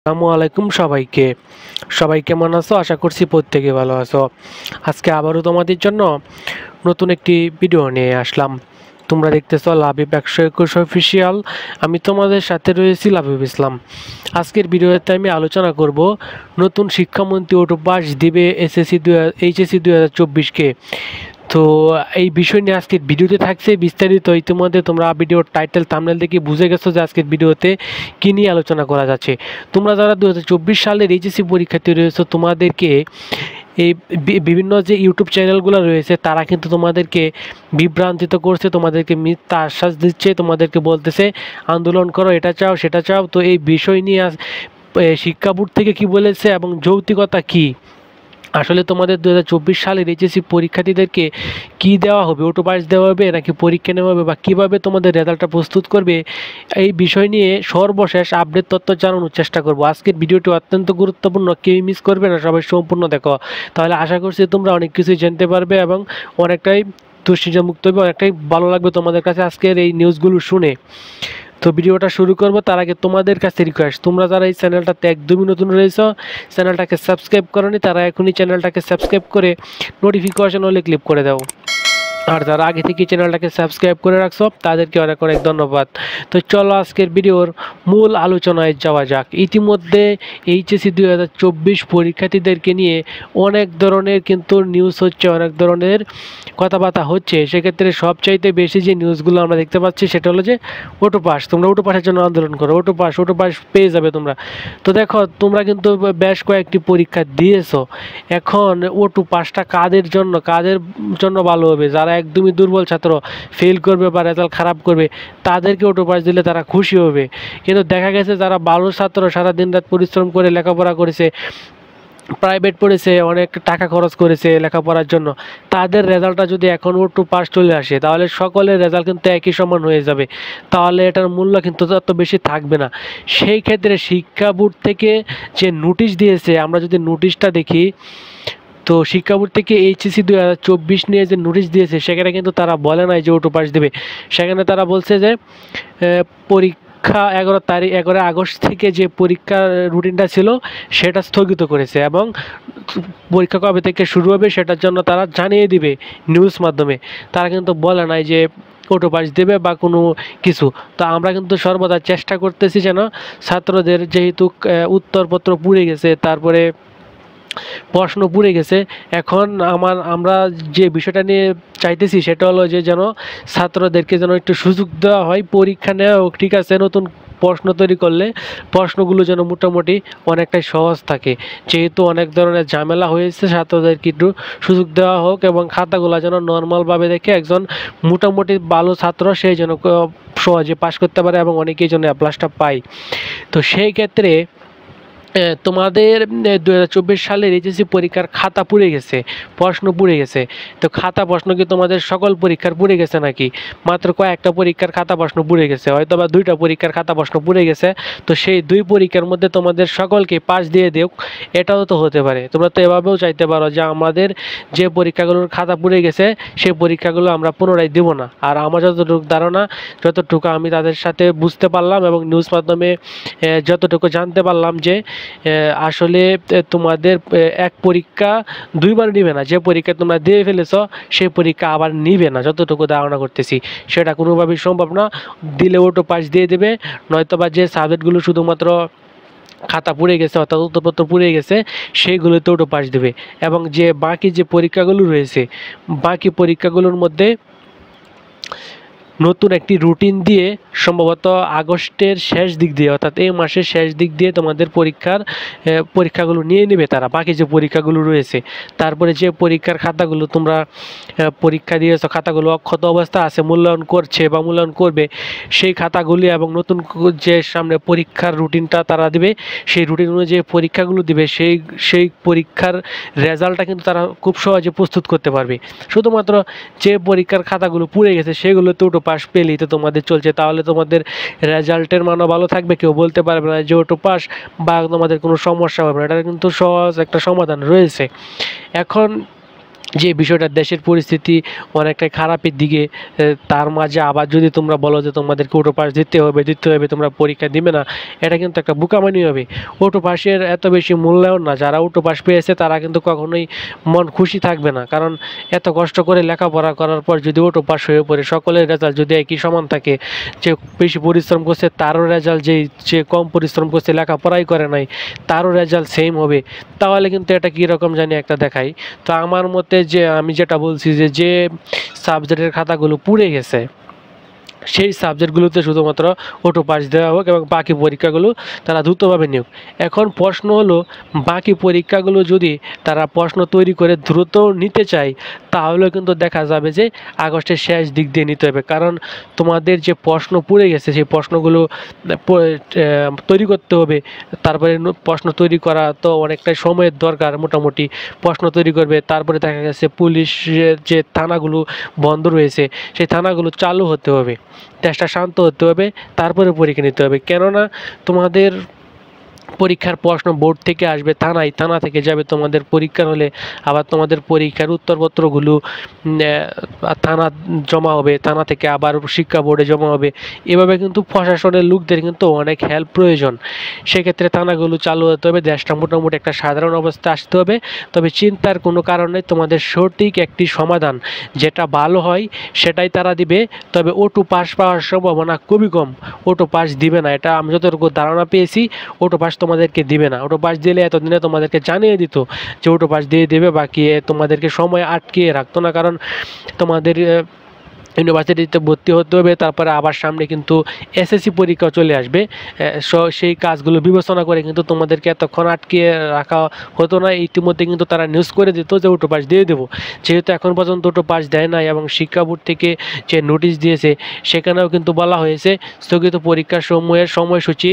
আসসালামু আলাইকুম সবাইকে। সবাই কেমন আছো? আশা করছি প্রত্যেকে ভালো আছো। আজকে আবারও তোমাদের জন্য নতুন একটি ভিডিও নিয়ে আসলাম। তোমরা দেখতেছো লাবিব 121 অফিসিয়াল। আমি তোমাদের সাথে রয়েছি লাবিব ইসলাম। আজকের ভিডিওতে আমি আলোচনা করব নতুন শিক্ষামন্ত্রী অটোপাস দিবে এইচএসসি 2024-কে। তো এই বিষয় নিয়ে আজকের ভিডিওতে থাকছে বিস্তারিত। ইতিমধ্যে তোমরা ভিডিওর টাইটেল থাম্বনেল দেখে বুঝে গেছো যে আজকের ভিডিওতে কী নিয়ে আলোচনা করা যাচ্ছে। তোমরা যারা 2024 সালের এইচএসসি পরীক্ষার্থী রয়েছে তোমাদেরকে এই বিভিন্ন যে ইউটিউব চ্যানেলগুলো রয়েছে তারা কিন্তু তোমাদেরকে বিভ্রান্তিত করছে, তোমাদেরকে মিথ্যা আশ্বাস দিচ্ছে, তোমাদেরকে বলতেছে আন্দোলন করো, এটা চাও সেটা চাও। তো এই বিষয় নিয়ে শিক্ষা বোর্ড থেকে কি বলেছে এবং যৌক্তিকতা কি, আসলে তোমাদের 2024 সালের এইচএসসি পরীক্ষার্থীদেরকে কি দেওয়া হবে, অটোপাস দেওয়া হবে নাকি পরীক্ষা নেওয়া হবে বা কীভাবে তোমাদের রেজাল্টটা প্রস্তুত করবে, এই বিষয় নিয়ে সর্বশেষ আপডেট তথ্য জানানোর চেষ্টা করব। আজকের ভিডিওটি অত্যন্ত গুরুত্বপূর্ণ, কেউ মিস করবে না, সবাই সম্পূর্ণ দেখো। তাহলে আশা করছি তোমরা অনেক কিছুই জানতে পারবে এবং অনেকটাই দুশ্চিন্তা মুক্ত হবে, অনেকটাই ভালো লাগবে তোমাদের কাছে আজকের এই নিউজগুলো শুনে। তো ভিডিওটা শুরু করব তার আগে তোমাদের কাছে রিকোয়েস্ট, তোমরা যারা এই চ্যানেলটাতে একদমই নতুন রয়েছো, চ্যানেলটাকে সাবস্ক্রাইব করোনি, তারা এখনই চ্যানেলটাকে সাবস্ক্রাইব করে নোটিফিকেশন হলে ক্লিক করে দাও। আর যারা আগে থেকে চ্যানেলটাকে সাবস্ক্রাইব করে রাখছো তাদেরকে অনেক অনেক ধন্যবাদ। তো চলো আজকের ভিডিওর মূল আলোচনায় যাওয়া যাক। ইতিমধ্যে এইচএসসি 2024 পরীক্ষার্থীদেরকে নিয়ে অনেক ধরনের কিন্তু নিউজ হচ্ছে, অনেক ধরনের কথাবার্তা হচ্ছে। সেক্ষেত্রে সবচাইতে বেশি যে নিউজগুলো আমরা দেখতে পাচ্ছি সেটা হলো যে অটোপাস, তোমরা অটোপাসের জন্য আন্দোলন করো, অটোপাস পেয়ে যাবে তোমরা। তো দেখো তোমরা কিন্তু বেশ কয়েকটি পরীক্ষা দিয়েছো, এখন অটোপাসটা কাদের জন্য ভালো হবে? যারা একদমই দুর্বল ছাত্র, ফেল করবে বা রেজাল্ট খারাপ করবে, তাদেরকে অটোপাস দিলে তারা খুশি হবে। কিন্তু দেখা গেছে যারা ভালো ছাত্র, সারা দিন রাত পরিশ্রম করে লেখাপড়া করেছে, প্রাইভেট পড়েছে, অনেক টাকা খরচ করেছে লেখাপড়ার জন্য, তাদের রেজাল্টটা যদি এখন অটোপাস চলে আসে তাহলে সকলের রেজাল্ট কিন্তু একই সমান হয়ে যাবে, তাহলে এটার মূল্য কিন্তু তত বেশি থাকবে না। সেই ক্ষেত্রে শিক্ষা বোর্ড থেকে যে নোটিশ দিয়েছে, আমরা যদি নোটিশটা দেখি, তো শিক্ষা বোর্ড থেকে এইচএসসি 2024 নিয়ে যে নোটিশ দিয়েছে সেখানে কিন্তু তারা বলে নাই যে অটোপাস দেবে। সেখানে তারা বলছে যে পরীক্ষা 11 আগস্ট থেকে যে পরীক্ষার রুটিনটা ছিল সেটা স্থগিত করেছে এবং পরীক্ষা কবে থেকে শুরু হবে সেটার জন্য তারা জানিয়ে দিবে নিউজ মাধ্যমে। তারা কিন্তু বলে নাই যে অটোপাস দেবে বা কোনো কিছু। তো আমরা কিন্তু সর্বদা চেষ্টা করতেছি যেন ছাত্রদের, যেহেতু উত্তরপত্র পুড়ে গেছে, তারপরে প্রশ্ন পুড়ে গেছে, এখন আমরা যে বিষয়টা নিয়ে চাইতেছি সেটা হলো যে যেন ছাত্রদেরকে যেন একটু সুযোগ দেওয়া হয়, পরীক্ষা নেওয়া হোক, ঠিক আছে, নতুন প্রশ্ন তৈরি করলে প্রশ্নগুলো যেন মোটামুটি অনেকটাই সহজ থাকে। যেহেতু অনেক ধরনের ঝামেলা হয়েছে, ছাত্রদেরকে একটু সুযোগ দেওয়া হোক এবং খাতাগুলো যেন নর্মালভাবে দেখে একজন মোটামুটি ভালো ছাত্র সেই যেন সহজে পাশ করতে পারে এবং অনেকেই যেন এ প্লাসটা পায়। তো সেই ক্ষেত্রে তোমাদের 2024 সালের এইচএসসি পরীক্ষার খাতা পুড়ে গেছে, প্রশ্ন পুড়ে গেছে। তো খাতা প্রশ্ন কি তোমাদের সকল পরীক্ষার পুড়ে গেছে নাকি? মাত্র কয়েকটা পরীক্ষার খাতা প্রশ্ন পুড়ে গেছে, হয়তো বা 2টা পরীক্ষার খাতা প্রশ্ন পুড়ে গেছে। তো সেই 2 পরীক্ষার মধ্যে তোমাদের সকলকে পাস দিয়ে দেওক, এটাও তো হতে পারে। তোমরা তো এভাবেও চাইতে পারো যে আমাদের যে পরীক্ষাগুলোর খাতা পুড়ে গেছে সেই পরীক্ষাগুলো আমরা পুনরায় দেব না। আর আমার যতটুকু ধারণা, যতটুকু আমি তাদের সাথে বুঝতে পারলাম এবং নিউজ মাধ্যমে যতটুকু জানতে পারলাম যে আসলে তোমাদের এক পরীক্ষা 2বার নিবে না, যে পরীক্ষা তোমরা দিয়ে ফেলেছ সেই পরীক্ষা আবার নিবে না, যতটুকু ধারণা করতেছি। সেটা কোনোভাবেই সম্ভব না, দিলে অটো পাস দিয়ে দেবে, নয়তো বা যে সাবজেক্টগুলো শুধুমাত্র খাতা পুড়ে গেছে অর্থাৎ উত্তরপত্র পুড়ে গেছে সেইগুলোতে অটো পাস দেবে। এবং যে বাকি যে পরীক্ষাগুলো রয়েছে, বাকি পরীক্ষাগুলোর মধ্যে নতুন একটি রুটিন দিয়ে সম্ভবত আগস্টের শেষ দিক দিয়ে অর্থাৎ এই মাসের শেষ দিক দিয়ে তোমাদের পরীক্ষাগুলো নিয়ে নেবে তারা, বাকি যে পরীক্ষাগুলো রয়েছে। তারপরে যে পরীক্ষার খাতাগুলো তোমরা পরীক্ষা দিয়েছো, খাতাগুলো অক্ষত অবস্থা আছে, মূল্যায়ন করছে বা মূল্যায়ন করবে, সেই খাতাগুলি এবং নতুন যে সামনে পরীক্ষার রুটিনটা তারা দিবে, সেই রুটিন অনুযায়ী পরীক্ষাগুলো দিবে, সেই পরীক্ষার রেজাল্টটা কিন্তু তারা খুব সহজে প্রস্তুত করতে পারবে। শুধুমাত্র যে পরীক্ষার খাতাগুলো পুড়ে গেছে সেগুলোতে অটো পাস পেলেই তো তোমাদের চলছে, তাহলে তোমাদের রেজাল্টের মানও ভালো থাকবে, কেউ বলতে পারবে না যে অটো পাস বা তোমাদের কোনো সমস্যা হবে না। এটার কিন্তু সহজ একটা সমাধান রয়েছে। এখন যে বিষয়টা দেশের পরিস্থিতি অনেকটাই খারাপের দিকে, তার মাঝে আবার যদি তোমরা বলো যে তোমাদেরকে অটো পাস দিতে হবে তোমরা পরীক্ষা দিবে না, এটা কিন্তু একটা বোকামানি হবে। অটো পাসের এত বেশি মূল্যায়ন না, যারা অটো পাস পেয়েছে তারা কিন্তু কখনোই মন খুশি থাকবে না, কারণ এত কষ্ট করে লেখাপড়া করার পর যদি অটো পাস হয়ে পড়ে, সকলের রেজাল্ট যদি একই সমান থাকে, যে বেশি পরিশ্রম করছে তারও রেজাল্ট, যে কম পরিশ্রম করছে লেখাপড়াই করে নাই তারও রেজাল্ট সেম হবে, তাহলে কিন্তু এটা কীরকম জানি একটা দেখায়। তো আমার মতে যে আমি যেটা বলছি যে সাবজেক্টের খাতাগুলো পুড়ে গেছে সেই সাবজেক্টগুলোতে শুধুমাত্র অটো পাস দেওয়া হোক এবং বাকি পরীক্ষাগুলো তারা দ্রুতভাবে নিয়োগ। এখন প্রশ্ন হলো, বাকি পরীক্ষাগুলো যদি তারা প্রশ্ন তৈরি করে দ্রুত নিতে চায়, তাহলে কিন্তু দেখা যাবে যে আগস্টের শেষ দিক দিয়ে নিতে হবে, কারণ তোমাদের যে প্রশ্ন পুড়ে গেছে সেই প্রশ্নগুলো তৈরি করতে হবে। তারপরে প্রশ্ন তৈরি করা তো অনেকটাই সময়ের দরকার, মোটামুটি প্রশ্ন তৈরি করবে, তারপরে দেখা গেছে পুলিশের যে থানাগুলো বন্ধ রয়েছে সেই থানাগুলো চালু হতে হবে, দেশটা শান্ত হতে হবে, তারপরে পরীক্ষা নিতে হবে। কেননা তোমাদের পরীক্ষার প্রশ্ন বোর্ড থেকে আসবে থানায়, থানা থেকে যাবে তোমাদের পরীক্ষার হলে, আবার তোমাদের পরীক্ষার উত্তরপত্রগুলো থানা জমা হবে, থানা থেকে আবার শিক্ষা বোর্ডে জমা হবে। এভাবে কিন্তু প্রশাসনের লোকদের কিন্তু অনেক হেল্প প্রয়োজন। সেক্ষেত্রে থানাগুলো চালু হতে হবে, দেশটা মোটামুটি একটা সাধারণ অবস্থায় আসতে হবে। তবে চিন্তার কোনো কারণ নেই, তোমাদের সঠিক একটি সমাধান যেটা ভালো হয় সেটাই তারা দিবে। তবে অটো পাস পাওয়ার সম্ভাবনা খুবই কম, অটো পাস দিবে না, এটা আমি যতটুকু ধারণা পেয়েছি। অটো পাস তোমাদেরকে দিবে না, অটো পাস দিলে এতদিনে তোমাদেরকে জানিয়ে দিত যে অটো পাস দিয়ে দেবে, বাকি তোমাদেরকে সময় আটকিয়ে রাখতো না, কারণ তোমাদের ইউনিভার্সিটিতে ভর্তি হতে হবে, তারপরে আবার সামনে কিন্তু এসএসসি পরীক্ষা চলে আসবে। সেই কাজগুলো বিবেচনা করে কিন্তু তোমাদেরকে এতক্ষণ আটকিয়ে রাখা হতো না। ইতিমধ্যে কিন্তু তারা নিউজ করে দিত যে অটো পাস দিয়ে দেবো। যেহেতু এখন পর্যন্ত অটো পাস দেয় নাই এবং শিক্ষা বোর্ড থেকে যে নোটিশ দিয়েছে সেখানেও কিন্তু বলা হয়েছে স্থগিত পরীক্ষা সমূহের সময়সূচি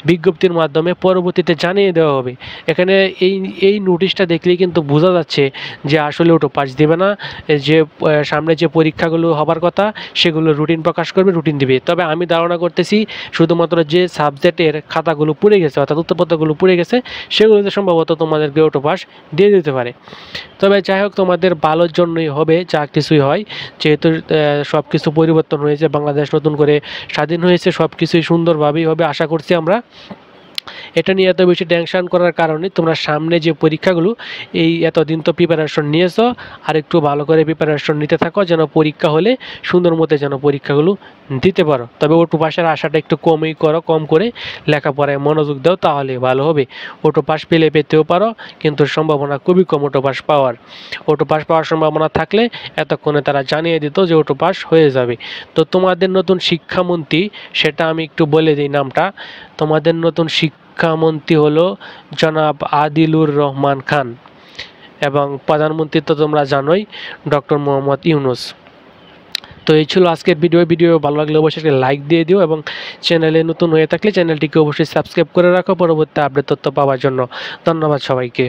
বিজ্ঞপ্তির মাধ্যমে পরবর্তীতে জানিয়ে দেওয়া হবে। এখানে এই নোটিশটা দেখলেই কিন্তু বোঝা যাচ্ছে যে আসলে অটো পাস দেবে না, যে সামনে যে পরীক্ষাগুলো হবার কথা সেগুলো রুটিন প্রকাশ করবে, রুটিন দিবে। তবে আমি ধারণা করতেছি শুধুমাত্র যে সাবজেক্টের খাতাগুলো পুড়ে গেছে অর্থাৎ উত্তরপত্রগুলো পুড়ে গেছে সেগুলোতে সম্ভবত তোমাদেরকে অটো পাস দিয়ে দিতে পারে। তবে যাই হোক, তোমাদের ভালোর জন্যই হবে যা কিছুই হয়, যেহেতু সব কিছু পরিবর্তন হয়েছে, বাংলাদেশ নতুন করে স্বাধীন হয়েছে, সব কিছুই সুন্দরভাবেই হবে আশা করছি আমরা। এটা নিয়ে এত বেশি টেনশন করার কারণে তোমরা সামনে যে পরীক্ষাগুলো এই এতদিন তো প্রিপারেশন নিয়েছো, আর একটু ভালো করে প্রিপারেশন নিতে থাকো, যেন পরীক্ষা হলে সুন্দর মতো যেন পরীক্ষাগুলো দিতে পারো। তবে অটো পাসের আশাটা একটু কমই করো, কম করে লেখাপড়ায় মনোযোগ দাও, তাহলে ভালো হবে। অটো পাস পেতেও পারো, কিন্তু সম্ভাবনা খুবই কম অটো পাস পাওয়ার। অটো পাস পাওয়ার সম্ভাবনা থাকলে এতক্ষণে তারা জানিয়ে দিত যে অটো পাস হয়ে যাবে। তো তোমাদের নতুন শিক্ষামন্ত্রী, সেটা আমি একটু বলে দিই নামটা। তোমাদের নতুন শিক্ষামন্ত্রী হলো জনাব আদিলুর রহমান খান, এবং প্রধানমন্ত্রী তো তোমরা জানোই ডক্টর মোহাম্মদ ইউনূস। তো এই ছিল আজকের ভিডিও ভালো লাগলে অবশ্যই একটা লাইক দিয়ে দিও, এবং চ্যানেলে নতুন হয়ে থাকলে চ্যানেলটিকে অবশ্যই সাবস্ক্রাইব করে রাখো পরবর্তী আপডেট তথ্য পাওয়ার জন্য। ধন্যবাদ সবাইকে।